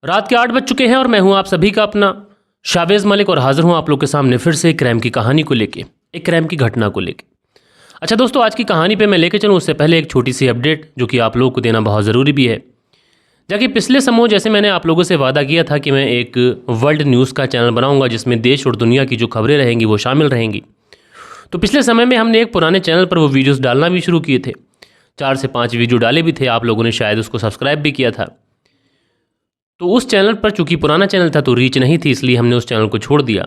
रात के 8 बज चुके हैं और मैं हूं आप सभी का अपना शावेज़ मलिक और हाजिर हूं आप लोग के सामने फिर से एक क्राइम की कहानी को लेके, एक क्राइम की घटना को लेके। अच्छा दोस्तों, आज की कहानी पे मैं लेके चलूं उससे पहले एक छोटी सी अपडेट जो कि आप लोगों को देना बहुत ज़रूरी भी है। जाकि पिछले समय जैसे मैंने आप लोगों से वादा किया था कि मैं एक वर्ल्ड न्यूज़ का चैनल बनाऊँगा जिसमें देश और दुनिया की जो खबरें रहेंगी वो शामिल रहेंगी। तो पिछले समय में हमने एक पुराने चैनल पर वो वीडियोज़ डालना भी शुरू किए थे, 4 से 5 वीडियो डाले भी थे, आप लोगों ने शायद उसको सब्सक्राइब भी किया था। तो उस चैनल पर चूंकि पुराना चैनल था तो रीच नहीं थी, इसलिए हमने उस चैनल को छोड़ दिया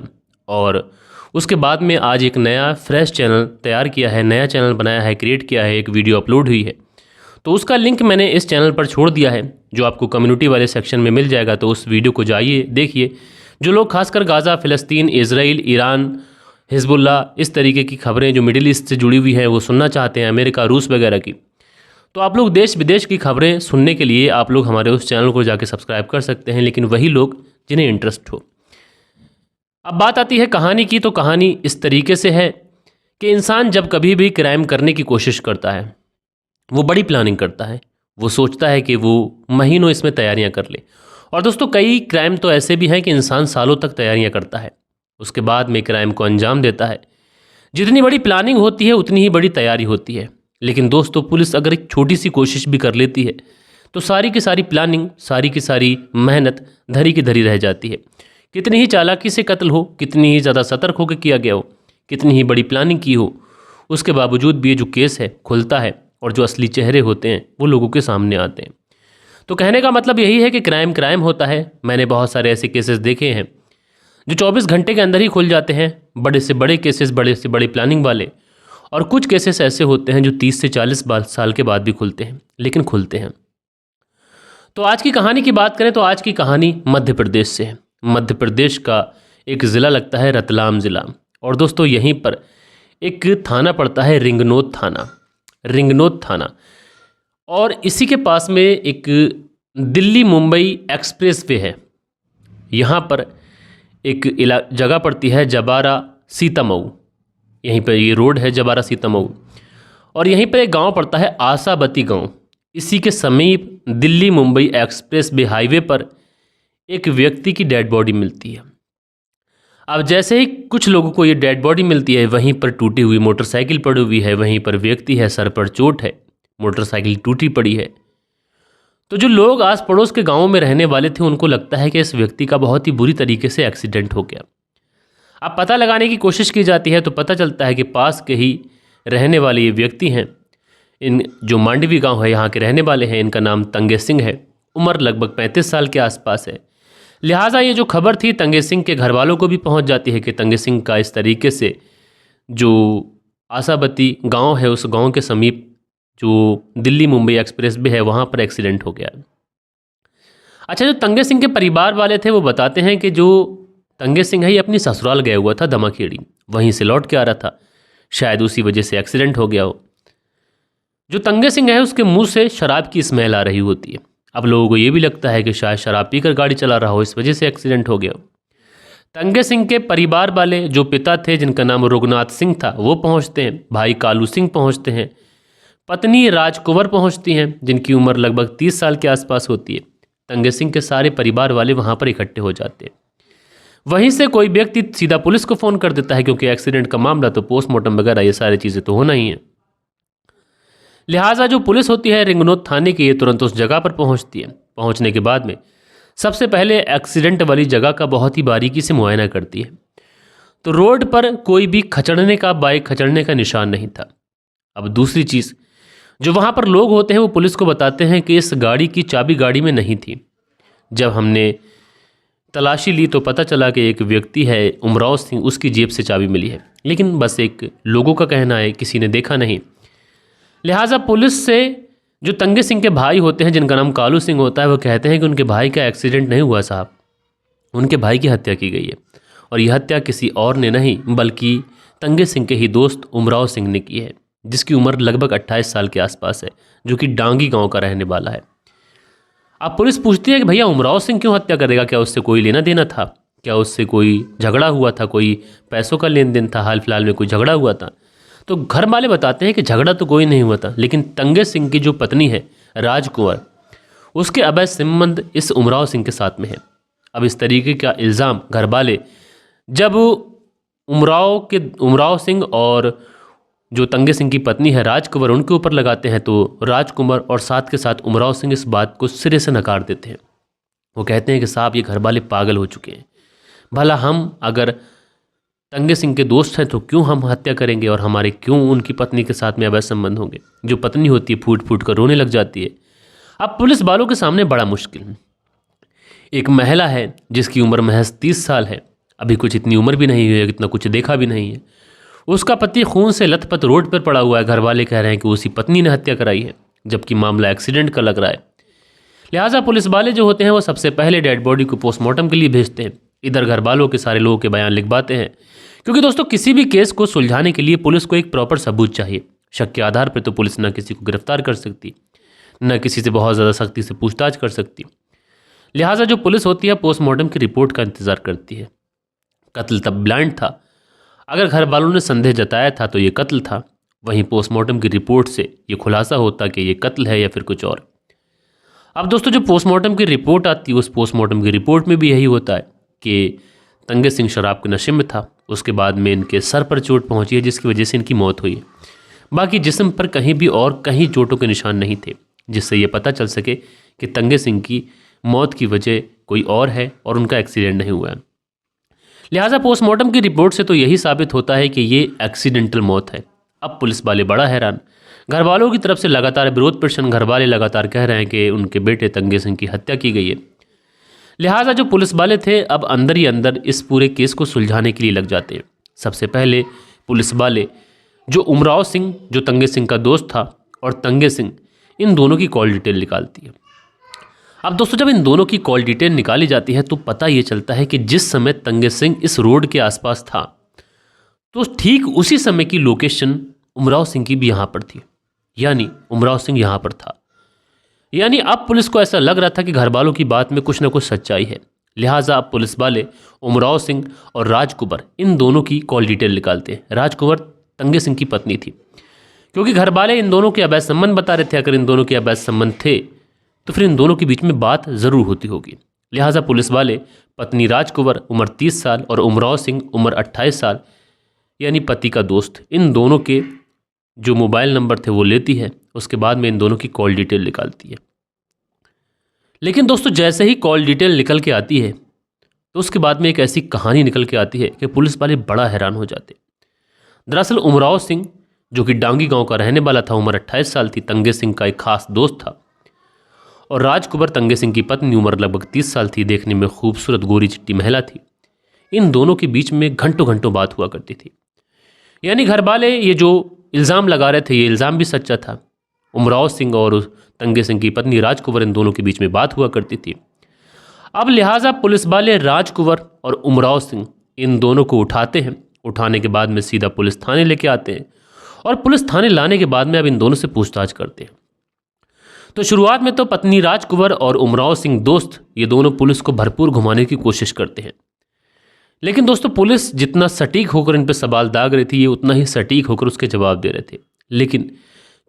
और उसके बाद में आज एक नया फ्रेश चैनल तैयार किया है, नया चैनल बनाया है, क्रिएट किया है, एक वीडियो अपलोड हुई है। तो उसका लिंक मैंने इस चैनल पर छोड़ दिया है जो आपको कम्युनिटी वाले सेक्शन में मिल जाएगा। तो उस वीडियो को जाइए देखिए। जो लोग खासकर गाज़ा, फ़िलिस्तीन, इजराइल, ईरान, हिजबुल्ला, इस तरीके की खबरें जो मिडिल ईस्ट से जुड़ी हुई हैं वो सुनना चाहते हैं, अमेरिका, रूस वगैरह की, तो आप लोग देश विदेश की खबरें सुनने के लिए आप लोग हमारे उस चैनल को जाके सब्सक्राइब कर सकते हैं, लेकिन वही लोग जिन्हें इंटरेस्ट हो। अब बात आती है कहानी की, तो कहानी इस तरीके से है कि इंसान जब कभी भी क्राइम करने की कोशिश करता है वो बड़ी प्लानिंग करता है, वो सोचता है कि वो महीनों इसमें तैयारियां कर ले। और दोस्तों, कई क्राइम तो ऐसे भी हैं कि इंसान सालों तक तैयारियां करता है, उसके बाद में क्राइम को अंजाम देता है। जितनी बड़ी प्लानिंग होती है उतनी ही बड़ी तैयारी होती है। लेकिन दोस्तों, पुलिस अगर एक छोटी सी कोशिश भी कर लेती है तो सारी की सारी प्लानिंग, सारी की सारी मेहनत धरी की धरी रह जाती है। कितनी ही चालाकी से कत्ल हो, कितनी ही ज़्यादा सतर्क होकर किया गया हो, कितनी ही बड़ी प्लानिंग की हो, उसके बावजूद भी ये जो केस है खुलता है और जो असली चेहरे होते हैं वो लोगों के सामने आते हैं। तो कहने का मतलब यही है कि क्राइम क्राइम होता है। मैंने बहुत सारे ऐसे केसेस देखे हैं जो 24 घंटे के अंदर ही खुल जाते हैं, बड़े से बड़े केसेस, बड़े से बड़ी प्लानिंग वाले। और कुछ केसेस ऐसे होते हैं जो 30 से 40 साल के बाद भी खुलते हैं, लेकिन खुलते हैं। तो आज की कहानी की बात करें तो आज की कहानी मध्य प्रदेश से है। मध्य प्रदेश का एक ज़िला लगता है रतलाम ज़िला, और दोस्तों यहीं पर एक थाना पड़ता है रिंगनोद थाना, रिंगनोद थाना। और इसी के पास में एक दिल्ली मुंबई एक्सप्रेस वे है। यहाँ पर एक जगह पड़ती है जबारा सीतामऊ, यहीं पर ये रोड है जबारा सीतामऊ। और यहीं पर एक गांव पड़ता है आशावती गांव। इसी के समीप Delhi Mumbai express way highway पर एक व्यक्ति की डेड बॉडी मिलती है। अब जैसे ही कुछ लोगों को ये डेड बॉडी मिलती है, वहीं पर टूटी हुई मोटरसाइकिल पड़ी हुई है, वहीं पर व्यक्ति है, सर पर चोट है, मोटरसाइकिल टूटी पड़ी है। तो जो लोग आस पड़ोस के गाँव में रहने वाले थे उनको लगता है कि इस व्यक्ति का बहुत ही बुरी तरीके से एक्सीडेंट हो गया। अब पता लगाने की कोशिश की जाती है तो पता चलता है कि पास के ही रहने वाले ये व्यक्ति हैं। इन जो मांडवी गांव है यहाँ के रहने वाले हैं, इनका नाम तंगे सिंह है, उम्र लगभग 35 साल के आसपास है। लिहाजा ये जो खबर थी तंगे सिंह के घर वालों को भी पहुँच जाती है कि तंगे सिंह का इस तरीके से जो आशावती गाँव है उस गाँव के समीप जो दिल्ली मुंबई एक्सप्रेस वे है वहाँ पर एक्सीडेंट हो गया। अच्छा, जो तंगे सिंह के परिवार वाले थे वो बताते हैं कि जो तंगे सिंह है ये अपनी ससुराल गया हुआ था दमाखेड़ी, वहीं से लौट के आ रहा था, शायद उसी वजह से एक्सीडेंट हो गया हो। जो तंगे सिंह है उसके मुंह से शराब की स्मेल आ रही होती है। अब लोगों को ये भी लगता है कि शायद शराब पीकर गाड़ी चला रहा हो, इस वजह से एक्सीडेंट हो गया हो। तंगे सिंह के परिवार वाले जो पिता थे जिनका नाम रघुनाथ सिंह था वो पहुँचते हैं, भाई कालू सिंह पहुँचते हैं, पत्नी राजकुंवर पहुँचती हैं जिनकी उम्र लगभग 30 साल के आसपास होती है। तंगे सिंह के सारे परिवार वाले वहाँ पर इकट्ठे हो जाते हैं। वहीं से कोई व्यक्ति सीधा पुलिस को फ़ोन कर देता है क्योंकि एक्सीडेंट का मामला तो पोस्टमार्टम वगैरह ये सारी चीज़ें तो होना ही है। लिहाजा जो पुलिस होती है रिंगनोद थाने की, ये तुरंत उस जगह पर पहुंचती है। पहुंचने के बाद में सबसे पहले एक्सीडेंट वाली जगह का बहुत ही बारीकी से मुआयना करती है। तो रोड पर कोई भी खचड़ने का, बाइक खचड़ने का निशान नहीं था। अब दूसरी चीज़, जो वहाँ पर लोग होते हैं वो पुलिस को बताते हैं कि इस गाड़ी की चाबी गाड़ी में नहीं थी। जब हमने तलाशी ली तो पता चला कि एक व्यक्ति है उमराव सिंह, उसकी जेब से चाबी मिली है, लेकिन बस एक लोगों का कहना है, किसी ने देखा नहीं। लिहाजा पुलिस से जो तंगे सिंह के भाई होते हैं जिनका नाम कालू सिंह होता है वो कहते हैं कि उनके भाई का एक्सीडेंट नहीं हुआ साहब, उनके भाई की हत्या की गई है। और यह हत्या किसी और ने नहीं बल्कि तंगे सिंह के ही दोस्त उमराव सिंह ने की है, जिसकी उम्र लगभग 28 साल के आसपास है, जो कि डांगी गाँव का रहने वाला है। अब पुलिस पूछती है कि भैया उमराव सिंह क्यों हत्या करेगा, क्या उससे कोई लेना देना था, क्या उससे कोई झगड़ा हुआ था, कोई पैसों का लेन देन था, हाल फिलहाल में कोई झगड़ा हुआ था। तो घर वाले बताते हैं कि झगड़ा तो कोई नहीं हुआ था, लेकिन तंगे सिंह की जो पत्नी है राजकुंवर, उसके अवैध संबंध इस उमराव सिंह के साथ में है। अब इस तरीके का इल्ज़ाम घर वाले जब उमराव सिंह और जो तंगे सिंह की पत्नी है राजकुंवर उनके ऊपर लगाते हैं, तो राजकुंवर और साथ के साथ उमराव सिंह इस बात को सिरे से नकार देते हैं। वो कहते हैं कि साहब ये घर वाले पागल हो चुके हैं, भला हम अगर तंगे सिंह के दोस्त हैं तो क्यों हम हत्या करेंगे और हमारे क्यों उनकी पत्नी के साथ में अवैध संबंध होंगे। जो पत्नी होती है फूट फूट कर रोने लग जाती है। अब पुलिस वालों के सामने बड़ा मुश्किल है। एक महिला है जिसकी उम्र महज 30 साल है, अभी कुछ इतनी उम्र भी नहीं हुई है, इतना कुछ देखा भी नहीं है। उसका पति खून से लथपथ रोड पर पड़ा हुआ है। घर वाले कह रहे हैं कि उसी पत्नी ने हत्या कराई है, जबकि मामला एक्सीडेंट का लग रहा है। लिहाजा पुलिस वाले जो होते हैं वो सबसे पहले डेड बॉडी को पोस्टमार्टम के लिए भेजते हैं। इधर घर वालों के सारे लोगों के बयान लिखवाते हैं, क्योंकि दोस्तों किसी भी केस को सुलझाने के लिए पुलिस को एक प्रॉपर सबूत चाहिए। शक के आधार पर तो पुलिस न किसी को गिरफ्तार कर सकती, न किसी से बहुत ज़्यादा सख्ती से पूछताछ कर सकती। लिहाजा जो पुलिस होती है पोस्टमार्टम की रिपोर्ट का इंतज़ार करती है। कत्ल तब ब्लाइंड था, अगर घर वालों ने संदेह जताया था तो ये कत्ल था, वहीं पोस्टमार्टम की रिपोर्ट से ये खुलासा होता कि ये कत्ल है या फिर कुछ और। अब दोस्तों जो पोस्टमार्टम की रिपोर्ट आती है उस पोस्टमार्टम की रिपोर्ट में भी यही होता है कि तंगे सिंह शराब के नशे में था, उसके बाद में इनके सर पर चोट पहुंची है जिसकी वजह से इनकी मौत हुई है। बाकी जिस्म पर कहीं भी और कहीं चोटों के निशान नहीं थे, जिससे ये पता चल सके कि तंगे सिंह की मौत की वजह कोई और है और उनका एक्सीडेंट नहीं हुआ है। लिहाजा पोस्टमार्टम की रिपोर्ट से तो यही साबित होता है कि ये एक्सीडेंटल मौत है। अब पुलिस वाले बड़ा हैरान, घर वालों की तरफ से लगातार विरोध प्रदर्शन, घर वाले लगातार कह रहे हैं कि उनके बेटे तंगे सिंह की हत्या की गई है। लिहाजा जो पुलिस वाले थे अब अंदर ही अंदर इस पूरे केस को सुलझाने के लिए लग जाते हैं। सबसे पहले पुलिस वाले जो उमराव सिंह जो तंगे सिंह का दोस्त था और तंगे सिंह, इन दोनों की कॉल डिटेल निकालती है। अब दोस्तों जब इन दोनों की कॉल डिटेल निकाली जाती है तो पता ये चलता है कि जिस समय तंगे सिंह इस रोड के आसपास था तो ठीक उसी समय की लोकेशन उमराव सिंह की भी यहाँ पर थी, यानी उमराव सिंह यहाँ पर था। यानी अब पुलिस को ऐसा लग रहा था कि घर वालों की बात में कुछ ना कुछ सच्चाई है। लिहाजा अब पुलिस वाले उमराव सिंह और राजकुंवर इन दोनों की कॉल डिटेल निकालते हैं। राजकुंवर तंगे सिंह की पत्नी थी, क्योंकि घर वाले इन दोनों के अवैध संबंध बता रहे थे। अगर इन दोनों के अवैध संबंध थे तो फिर इन दोनों के बीच में बात ज़रूर होती होगी। लिहाजा पुलिस वाले पत्नी राजकुंवर उम्र 30 साल और उमराव सिंह उम्र 28 साल यानी पति का दोस्त, इन दोनों के जो मोबाइल नंबर थे वो लेती है। उसके बाद में इन दोनों की कॉल डिटेल निकालती है। लेकिन दोस्तों जैसे ही कॉल डिटेल निकल के आती है तो उसके बाद में एक ऐसी कहानी निकल के आती है कि पुलिस वाले बड़ा हैरान हो जाते। दरअसल उमराव सिंह जो कि डांगी गांव का रहने वाला था, उम्र 28 साल थी, तंगे सिंह का एक खास दोस्त था। और राजकुंवर तंगे सिंह की पत्नी, उम्र लगभग 30 साल थी, देखने में खूबसूरत गोरी चिट्टी महिला थी। इन दोनों के बीच में घंटों घंटों बात हुआ करती थी। यानी घर वाले ये जो इल्ज़ाम लगा रहे थे ये इल्ज़ाम भी सच्चा था। उमराव सिंह और तंगे सिंह की पत्नी राजकुंवर इन दोनों के बीच में बात हुआ करती थी। अब लिहाजा पुलिस वाले राजकुंवर और उमराव सिंह इन दोनों को उठाते हैं। उठाने के बाद में सीधा पुलिस थाने लेके आते हैं और पुलिस थाने लाने के बाद में अब इन दोनों से पूछताछ करते हैं। तो शुरुआत में तो पत्नी राजकुंवर और उमराव सिंह दोस्त ये दोनों पुलिस को भरपूर घुमाने की कोशिश करते हैं। लेकिन दोस्तों पुलिस जितना सटीक होकर इन पर सवाल दाग रही थी ये उतना ही सटीक होकर उसके जवाब दे रहे थे। लेकिन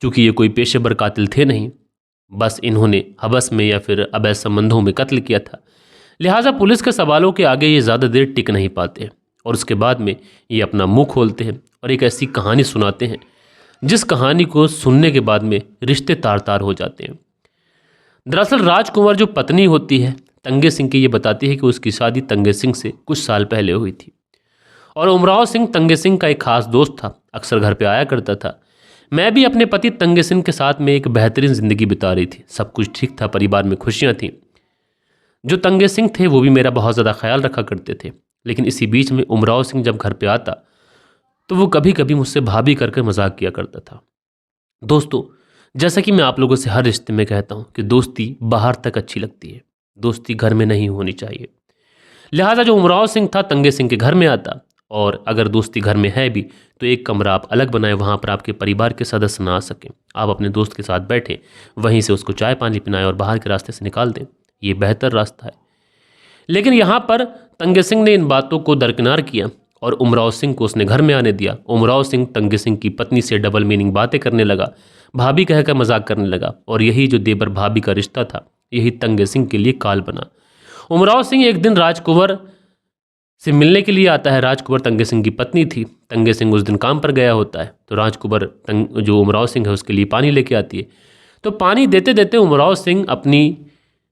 चूंकि ये कोई पेशेवर कातिल थे नहीं, बस इन्होंने हवस में या फिर अवैध संबंधों में कत्ल किया था, लिहाजा पुलिस के सवालों के आगे ये ज़्यादा देर टिक नहीं पाते हैं और उसके बाद में ये अपना मुंह खोलते हैं और एक ऐसी कहानी सुनाते हैं जिस कहानी को सुनने के बाद में रिश्ते तार तार हो जाते हैं। दरअसल राजकुंवर जो पत्नी होती है तंगे सिंह की, ये बताती है कि उसकी शादी तंगे सिंह से कुछ साल पहले हुई थी और उमराव सिंह तंगे सिंह का एक खास दोस्त था, अक्सर घर पे आया करता था। मैं भी अपने पति तंगे सिंह के साथ में एक बेहतरीन ज़िंदगी बिता रही थी, सब कुछ ठीक था, परिवार में खुशियाँ थीं। जो तंगे सिंह थे वो भी मेरा बहुत ज़्यादा ख्याल रखा करते थे। लेकिन इसी बीच में उमराव सिंह जब घर पे आता तो वो कभी कभी मुझसे भाभी करके मजाक किया करता था। दोस्तों जैसा कि मैं आप लोगों से हर रिश्ते में कहता हूँ कि दोस्ती बाहर तक अच्छी लगती है, दोस्ती घर में नहीं होनी चाहिए। लिहाजा जो उमराव सिंह था तंगे सिंह के घर में आता और अगर दोस्ती घर में है भी तो एक कमरा आप अलग बनाएं, वहाँ पर आपके परिवार के सदस्य ना आ सकें। आप अपने दोस्त के साथ बैठें, वहीं से उसको चाय पानी पिलाएं और बाहर के रास्ते से निकाल दें, ये बेहतर रास्ता है। लेकिन यहाँ पर तंगे सिंह ने इन बातों को दरकिनार किया और उमराव सिंह को उसने घर में आने दिया। उमराव सिंह तंगे सिंह की पत्नी से डबल मीनिंग बातें करने लगा, भाभी कहकर मजाक करने लगा और यही जो देवर भाभी का रिश्ता था यही तंगे सिंह के लिए काल बना। उमराव सिंह एक दिन राजकुंवर से मिलने के लिए आता है। राजकुंवर तंगे सिंह की पत्नी थी। तंगे सिंह उस दिन काम पर गया होता है, तो राजकुंवर जो उमराव सिंह है उसके लिए पानी लेके आती है। तो पानी देते देते उमराव सिंह अपनी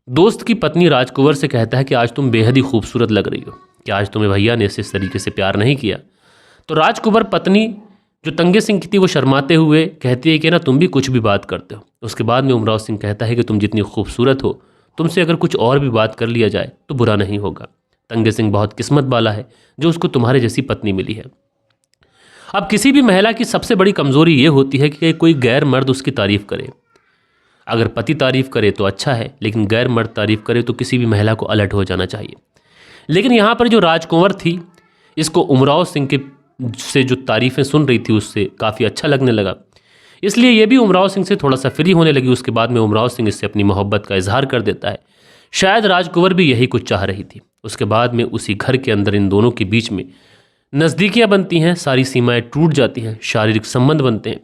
दोस्त की पत्नी राजकुंवर से कहता है कि आज तुम बेहद ही खूबसूरत लग रही हो, कि आज तुम्हें भैया ने इस तरीके से प्यार नहीं किया। तो राजकुंवर पत्नी जो तंगे सिंह की थी वो शर्माते हुए कहती है कि ना तुम भी कुछ भी बात करते हो। उसके बाद में उमराव सिंह कहता है कि तुम जितनी खूबसूरत हो, तुमसे अगर कुछ और भी बात कर लिया जाए तो बुरा नहीं होगा। तंगे सिंह बहुत किस्मत वाला है जो उसको तुम्हारे जैसी पत्नी मिली है। अब किसी भी महिला की सबसे बड़ी कमजोरी ये होती है कि कोई गैर मर्द उसकी तारीफ करे। अगर पति तारीफ करे तो अच्छा है, लेकिन गैर मर्द तारीफ करे तो किसी भी महिला को अलर्ट हो जाना चाहिए। लेकिन यहाँ पर जो राजकुंवर थी, इसको उमराव सिंह के से जो तारीफ़ें सुन रही थी उससे काफ़ी अच्छा लगने लगा, इसलिए ये भी उमराव सिंह से थोड़ा सा फ्री होने लगी। उसके बाद में उमराव सिंह इससे अपनी मोहब्बत का इजहार कर देता है। शायद राजकुंवर भी यही कुछ चाह रही थी। उसके बाद में उसी घर के अंदर इन दोनों के बीच में नज़दीकियाँ बनती हैं, सारी सीमाएं टूट जाती हैं, शारीरिक संबंध बनते हैं।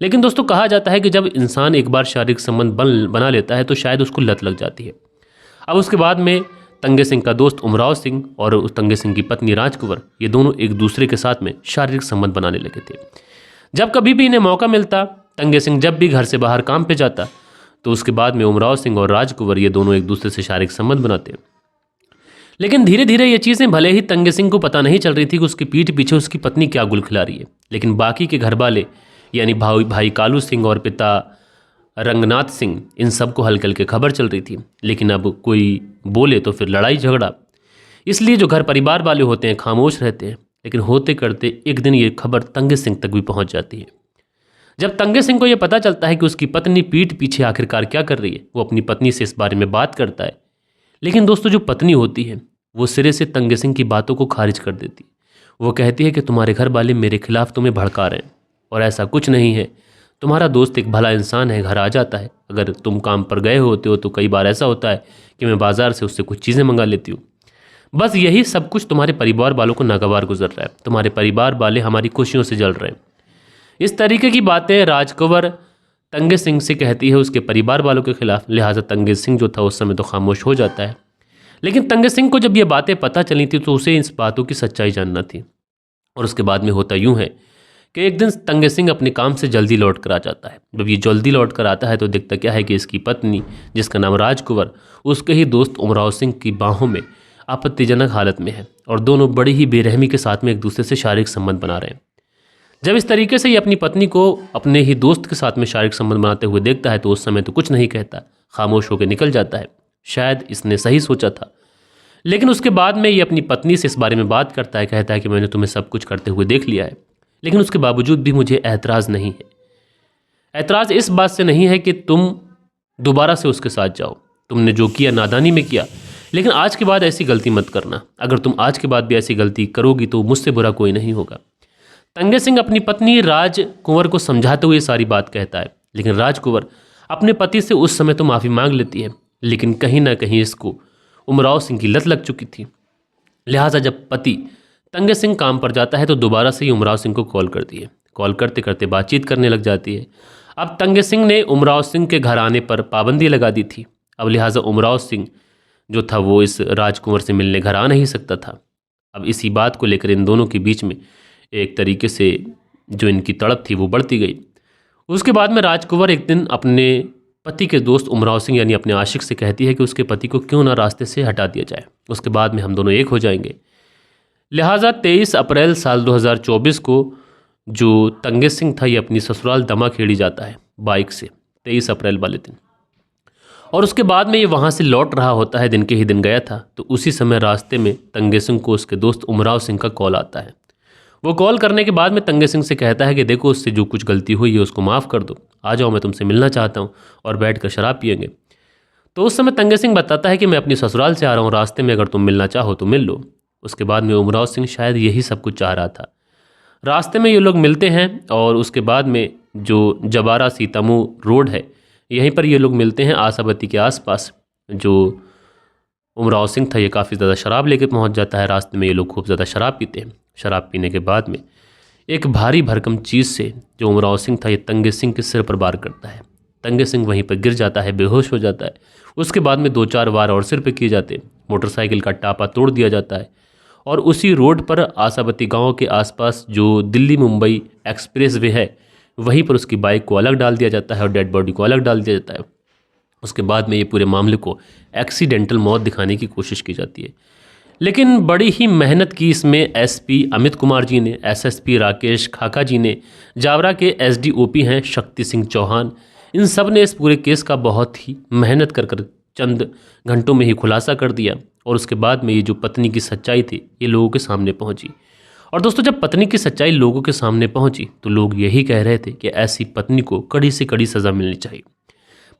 लेकिन दोस्तों कहा जाता है कि जब इंसान एक बार शारीरिक संबंध बना लेता है तो शायद उसको लत लग जाती है। अब उसके बाद में तंगे सिंह का दोस्त उमराव सिंह और उस तंगे सिंह की पत्नी राजकुंवर, ये दोनों एक दूसरे के साथ में शारीरिक संबंध बनाने लगे थे। जब कभी भी इन्हें मौका मिलता, तंगे सिंह जब भी घर से बाहर काम पे जाता, तो उसके बाद में उमराव सिंह और राजकुंवर ये दोनों एक दूसरे से शारीरिक संबंध बनाते। लेकिन धीरे धीरे ये चीज़ें भले ही तंगे सिंह को पता नहीं चल रही थी कि उसकी पीठ पीछे उसकी पत्नी क्या गुल खिला रही है, लेकिन बाकी के घर वाले यानी भाई कालू सिंह और पिता रंगनाथ सिंह, इन सब को हल्के हल्के खबर चल रही थी। लेकिन अब कोई बोले तो फिर लड़ाई झगड़ा, इसलिए जो घर परिवार वाले होते हैं खामोश रहते हैं। लेकिन होते करते एक दिन ये खबर तंगे सिंह तक भी पहुंच जाती है। जब तंगे सिंह को यह पता चलता है कि उसकी पत्नी पीठ पीछे आखिरकार क्या कर रही है, वो अपनी पत्नी से इस बारे में बात करता है। लेकिन दोस्तों जो पत्नी होती है वो सिरे से तंगे सिंह की बातों को खारिज कर देती है। वो कहती है कि तुम्हारे घर वाले मेरे खिलाफ तुम्हें भड़का रहे हैं, और ऐसा कुछ नहीं है। तुम्हारा दोस्त एक भला इंसान है, घर आ जाता है। अगर तुम काम पर गए होते हो तो कई बार ऐसा होता है कि मैं बाजार से उससे कुछ चीज़ें मंगा लेती हूँ। बस यही सब कुछ तुम्हारे परिवार वालों को नागवार गुजर रहा है। तुम्हारे परिवार वाले हमारी खुशियों से जल रहे हैं। इस तरीके की बातें राजकुंवर तंगे सिंह से कहती है उसके परिवार वालों के खिलाफ। लिहाजा तंगे सिंह जो था उस समय तो खामोश हो जाता है। लेकिन तंगे सिंह को जब ये बातें पता चली थी तो उसे इस बातों की सच्चाई जानना थी। और उसके बाद में होता यूँ है कि एक दिन तंगे सिंह अपने काम से जल्दी लौट कर आ जाता है। जब ये जल्दी लौट कर आता है तो दिखता क्या है कि इसकी पत्नी, जिसका नाम राजकुंवर, उसके ही दोस्त उमराव सिंह की बाहों में आपत्तिजनक हालत में है, और दोनों बड़ी ही बेरहमी के साथ में एक दूसरे से शारीरिक संबंध बना रहे हैं। जब इस तरीके से ये अपनी पत्नी को अपने ही दोस्त के साथ में शारीरिक संबंध बनाते हुए देखता है तो उस समय तो कुछ नहीं कहता, खामोश होकर निकल जाता है। शायद इसने सही सोचा था। लेकिन उसके बाद में ये अपनी पत्नी से इस बारे में बात करता है, कहता है कि मैंने तुम्हें सब कुछ करते हुए देख लिया है, लेकिन उसके बावजूद भी मुझे ऐतराज़ नहीं है। ऐतराज़ इस बात से नहीं है कि तुम दोबारा से उसके साथ जाओ। तुमने जो किया नादानी में किया, लेकिन आज के बाद ऐसी गलती मत करना। अगर तुम आज के बाद भी ऐसी गलती करोगी तो मुझसे बुरा कोई नहीं होगा। तंगे सिंह अपनी पत्नी राजकुंवर को समझाते हुए सारी बात कहता है, लेकिन राजकुंवर अपने पति से उस समय तो माफ़ी मांग लेती है, लेकिन कहीं ना कहीं इसको उमराव सिंह की लत लग चुकी थी। लिहाजा जब पति तंगे सिंह काम पर जाता है तो दोबारा से ही उमराव सिंह को कॉल करती है। कॉल करते करते बातचीत करने लग जाती है। अब तंगे सिंह ने उमराव सिंह के घर आने पर पाबंदी लगा दी थी। अब लिहाजा उमराव सिंह जो था वो इस राजकुंवर से मिलने घर आ नहीं सकता था। अब इसी बात को लेकर इन दोनों के बीच में एक तरीके से जो इनकी तड़प थी वो बढ़ती गई। उसके बाद में राजकुंवर एक दिन अपने पति के दोस्त उमराव सिंह यानी अपने आशिक से कहती है कि उसके पति को क्यों ना रास्ते से हटा दिया जाए, उसके बाद में हम दोनों एक हो जाएंगे। लिहाजा 23 अप्रैल साल 2024 को जो तंगे सिंह था ये अपनी ससुराल दमाखेड़ी जाता है बाइक से, 23 अप्रैल वाले दिन। और उसके बाद में ये वहाँ से लौट रहा होता है, दिन के ही दिन गया था, तो उसी समय रास्ते में तंगे सिंह को उसके दोस्त उमराव सिंह का कॉल आता है। वो कॉल करने के बाद में तंगे सिंह से कहता है कि देखो उससे जो कुछ गलती हुई है उसको माफ़ कर दो, आ जाओ मैं तुमसे मिलना चाहता हूँ और बैठ कर शराब पियेंगे। तो उस समय तंगे सिंह बताता है कि मैं अपनी ससुराल से आ रहा हूँ, रास्ते में अगर तुम मिलना चाहो तो मिल लो। उसके बाद में उमराव सिंह शायद यही सब कुछ चाह रहा था। रास्ते में ये लोग मिलते हैं और उसके बाद में जो जबारा सीतामू रोड है यहीं पर ये लोग मिलते हैं आशावती के आसपास। जो उमराव सिंह था ये काफ़ी ज़्यादा शराब लेके पहुंच जाता है। रास्ते में ये लोग खूब ज़्यादा शराब पीते हैं। शराब पीने के बाद में एक भारी भरकम चीज़ से जो उमराव सिंह था ये तंगे सिंह के सिर पर वार करता है। तंगे सिंह वहीं पर गिर जाता है, बेहोश हो जाता है। उसके बाद में 2-4 वार और सिर पे किए जाते, मोटरसाइकिल का टापा तोड़ दिया जाता है और उसी रोड पर आसावती गांव के आसपास जो दिल्ली मुंबई एक्सप्रेस वे है वहीं पर उसकी बाइक को अलग डाल दिया जाता है और डेड बॉडी को अलग डाल दिया जाता है। उसके बाद में ये पूरे मामले को एक्सीडेंटल मौत दिखाने की कोशिश की जाती है। लेकिन बड़ी ही मेहनत की इसमें एसपी अमित कुमार जी ने, एसएसपी राकेश खाका जी ने, जावरा के एसडीओपी हैं शक्ति सिंह चौहान, इन सब ने इस पूरे केस का बहुत ही मेहनत कर चंद घंटों में ही खुलासा कर दिया और उसके बाद में ये जो पत्नी की सच्चाई थी ये लोगों के सामने पहुंची। और दोस्तों, जब पत्नी की सच्चाई लोगों के सामने पहुंची तो लोग यही कह रहे थे कि ऐसी पत्नी को कड़ी से कड़ी सज़ा मिलनी चाहिए।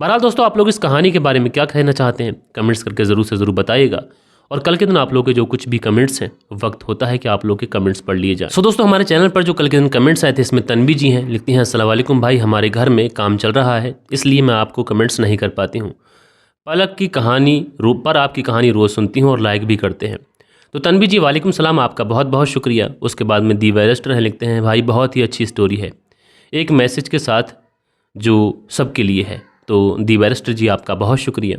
बहरहाल दोस्तों, आप लोग इस कहानी के बारे में क्या कहना चाहते हैं कमेंट्स करके ज़रूर से ज़रूर बताइएगा। और कल के दिन आप लोग के जो कुछ भी कमेंट्स हैं, वक्त होता है कि आप लोग के कमेंट्स पढ़ लिए जाए। सो दोस्तों, हमारे चैनल पर जो कल के दिन कमेंट्स आए थे इसमें तन्वी जी हैं, लिखती हैं अस्सलाम वालेकुम भाई, हमारे घर में काम चल रहा है इसलिए मैं आपको कमेंट्स नहीं कर पाती हूँ। पलक की कहानी पर आपकी कहानी रोज़ सुनती हूँ और लाइक भी करते हैं। तो तन्वी जी वालेकुम सलाम, आपका बहुत बहुत शुक्रिया। उसके बाद में दी वैरेस्टर हैं, लिखते हैं भाई बहुत ही अच्छी स्टोरी है, एक मैसेज के साथ जो सबके लिए है। तो दी वैरेस्टर जी आपका बहुत शुक्रिया।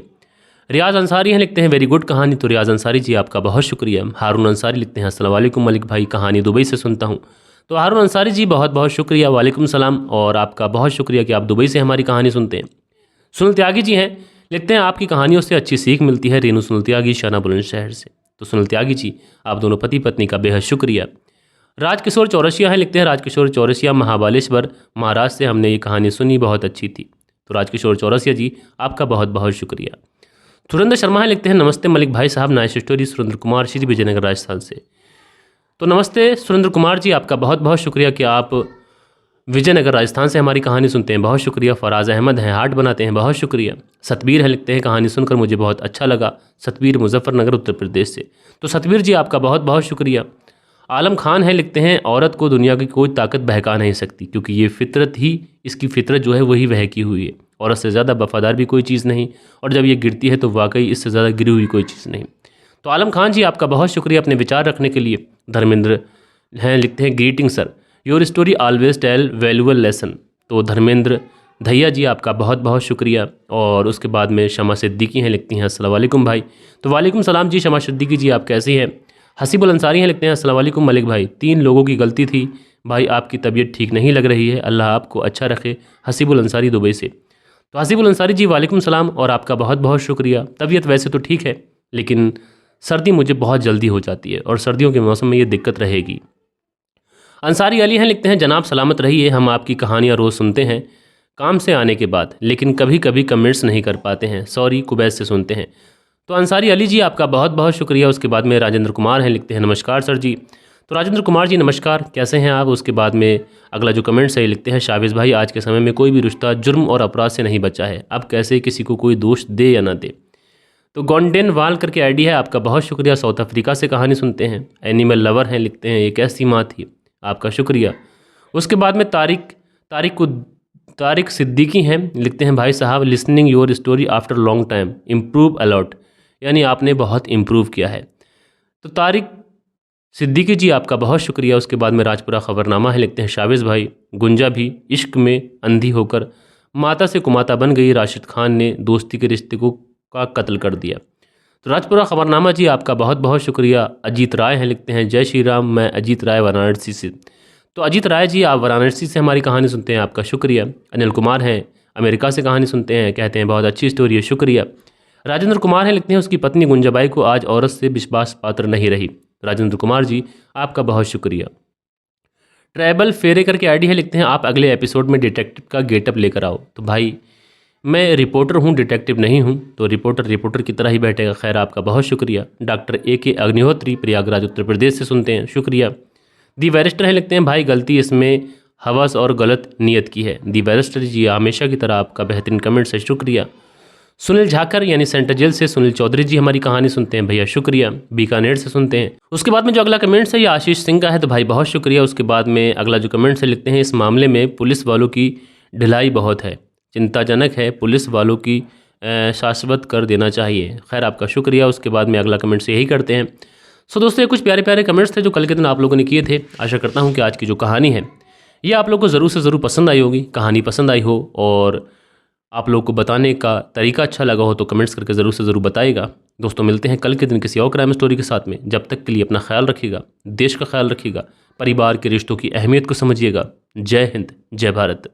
रियाज अंसारी हैं, लिखते हैं वेरी गुड कहानी। तो रियाज अंसारी जी आपका बहुत शुक्रिया। हारून अंसारी लिखते हैं अस्सलाम वालेकुम मलिक भाई, कहानी दुबई से सुनता हूँ। तो हारून अंसारी जी बहुत बहुत शुक्रिया, वालेकुम सलाम, और आपका बहुत शुक्रिया कि आप दुबई से हमारी कहानी सुनते हैं। सुनील त्यागी जी हैं, लिखते हैं आपकी कहानियों से अच्छी सीख मिलती है। रेनू सुनील त्यागी शाना बुलंदशहर से। तो सुनील त्यागी जी आप दोनों पति पत्नी का बेहद शुक्रिया। राजकिशोर चौरसिया हैं, लिखते हैं राजकिशोर चौरसिया महाबालेश्वर महाराष्ट्र से, हमने ये कहानी सुनी बहुत अच्छी थी। तो राजकिशोर चौरसिया जी आपका बहुत बहुत शुक्रिया। सुरेंद्र शर्मा हैं, लिखते हैं नमस्ते मलिक भाई साहब, नाइस स्टोरी। सुरेंद्र कुमार श्री विजयनगर राजस्थान से। तो नमस्ते सुरेंद्र कुमार जी, आपका बहुत बहुत शुक्रिया कि आप विजयनगर राजस्थान से हमारी कहानी सुनते हैं, बहुत शुक्रिया। फराज अहमद हैं, हार्ट बनाते हैं, बहुत शुक्रिया। सतबीर हैं, लिखते हैं कहानी सुनकर मुझे बहुत अच्छा लगा। सतबीर मुजफ्फरनगर उत्तर प्रदेश से। तो सतबीर जी आपका बहुत बहुत शुक्रिया। आलम खान है, लिखते हैं औरत को दुनिया की कोई ताकत बहका नहीं सकती क्योंकि ये फितरत ही, इसकी फितरत जो है वही बहकी हुई है। औरत से ज़्यादा वफादार भी कोई चीज़ नहीं और जब ये गिरती है तो वाकई इससे ज़्यादा गिरी हुई कोई चीज़ नहीं। तो आलम खान जी आपका बहुत शुक्रिया अपने विचार रखने के लिए। धर्मेंद्र हैं, लिखते हैं greeting sir, your story always tell valuable lesson. तो धर्मेंद्र धैया जी आपका बहुत बहुत शुक्रिया। और उसके बाद में शमा सिद्दीकी हैं, लिखती हैं अस्सलाम वालेकुम भाई। तो वालेकुम सलाम जी शमा सिद्दीकी जी, आप कैसी हैं। हसीबुल अंसारी हैं, लिखते हैं अस्सलाम वालेकुम मलिक भाई, 3 लोगों की गलती थी भाई, आपकी तबीयत ठीक नहीं लग रही है, अल्लाह आपको अच्छा रखे। हसीबुल अंसारी दुबई से। तो हसीबुल अंसारी जी वालेकुम सलाम और आपका बहुत बहुत शुक्रिया। तबीयत वैसे तो ठीक है लेकिन सर्दी मुझे बहुत जल्दी हो जाती है और सर्दियों के मौसम में ये दिक्कत रहेगी। अंसारी अली हैं, लिखते हैं जनाब सलामत रहिए, हम आपकी कहानियाँ रोज़ सुनते हैं काम से आने के बाद, लेकिन कभी कभी कमेंट्स नहीं कर पाते हैं, सॉरी, कुवैत से सुनते हैं। तो अंसारी अली जी आपका बहुत बहुत शुक्रिया। उसके बाद में राजेंद्र कुमार हैं, लिखते हैं नमस्कार सर जी। तो राजेंद्र कुमार जी नमस्कार, कैसे हैं आप। उसके बाद में अगला जो कमेंट्स है लिखते हैं शावेज़ भाई, आज के समय में कोई भी रिश्ता जुर्म और अपराध से नहीं बचा है, अब कैसे किसी को कोई दोष दे या ना दे। तो गोंडेन वाल करके आईडी है, आपका बहुत शुक्रिया। साउथ अफ्रीका से कहानी सुनते हैं। एनिमल लवर हैं, लिखते हैं एक ऐसी माँ थी, आपका शुक्रिया। उसके बाद में तारिक सिद्दीकी हैं, लिखते हैं भाई साहब listening your story after long time, improve a lot, यानी आपने बहुत इम्प्रूव किया है। तो तारिक सिद्दीकी जी आपका बहुत शुक्रिया। उसके बाद में राजपुरा खबरनामा है, लिखते हैं शावेज़ भाई, गुंजा भी इश्क में अंधी होकर माता से कुमाता बन गई, राशिद खान ने दोस्ती के रिश्ते को का कत्ल कर दिया। तो राजपुरा खबरनामा जी आपका बहुत बहुत शुक्रिया। अजीत राय हैं, लिखते हैं जय श्री राम, मैं अजीत राय वाराणसी से। तो अजीत राय जी आप वाराणसी से हमारी कहानी सुनते हैं, आपका शुक्रिया। अनिल कुमार हैं, अमेरिका से कहानी सुनते हैं, कहते हैं बहुत अच्छी स्टोरी है, शुक्रिया। राजेंद्र कुमार हैं, लिखते हैं उसकी पत्नी गुंजाबाई को आज औरत से विश्वास पात्र नहीं रही। राजेंद्र कुमार जी आपका बहुत शुक्रिया। ट्रैवल फेरे करके आईडी है, लिखते हैं आप अगले एपिसोड में डिटेक्टिव का गेटअप लेकर आओ। तो भाई मैं रिपोर्टर हूँ, डिटेक्टिव नहीं हूँ, तो रिपोर्टर की तरह ही बैठेगा। खैर आपका बहुत शुक्रिया। डॉक्टर AK अग्निहोत्री प्रयागराज उत्तर प्रदेश से सुनते हैं, शुक्रिया। दी वैरिस्टर हैं, लिखते हैं भाई गलती इसमें हवस और गलत नीयत की है। दी वैरिस्टर जी हमेशा की तरह आपका बेहतरीन कमेंट से शुक्रिया। सुनील झाकर यानी सेंटर जेल से सुनील चौधरी जी हमारी कहानी सुनते हैं, भैया शुक्रिया। बीकानेर से सुनते हैं। उसके बाद में जो अगला कमेंट्स है ये आशीष सिंह का है, तो भाई बहुत शुक्रिया। उसके बाद में अगला जो कमेंट्स है लिखते हैं इस मामले में पुलिस वालों की ढिलाई बहुत है, चिंताजनक है, पुलिस वालों की शाश्वत कर देना चाहिए। खैर आपका शुक्रिया। उसके बाद में अगला कमेंट्स यही करते हैं। सो दोस्तों ये कुछ प्यारे प्यारे कमेंट्स थे जो कल के दिन आप लोगों ने किए थे। आशा करता हूँ कि आज की जो कहानी है ये आप लोगों को ज़रूर से ज़रूर पसंद आई होगी, कहानी पसंद आई हो और आप लोग को बताने का तरीका अच्छा लगा हो तो कमेंट्स करके ज़रूर से ज़रूर बताइएगा। दोस्तों मिलते हैं कल के दिन किसी और क्राइम स्टोरी के साथ में। जब तक के लिए अपना ख्याल रखिएगा, देश का ख्याल रखिएगा, परिवार के रिश्तों की अहमियत को समझिएगा। जय हिंद, जय भारत।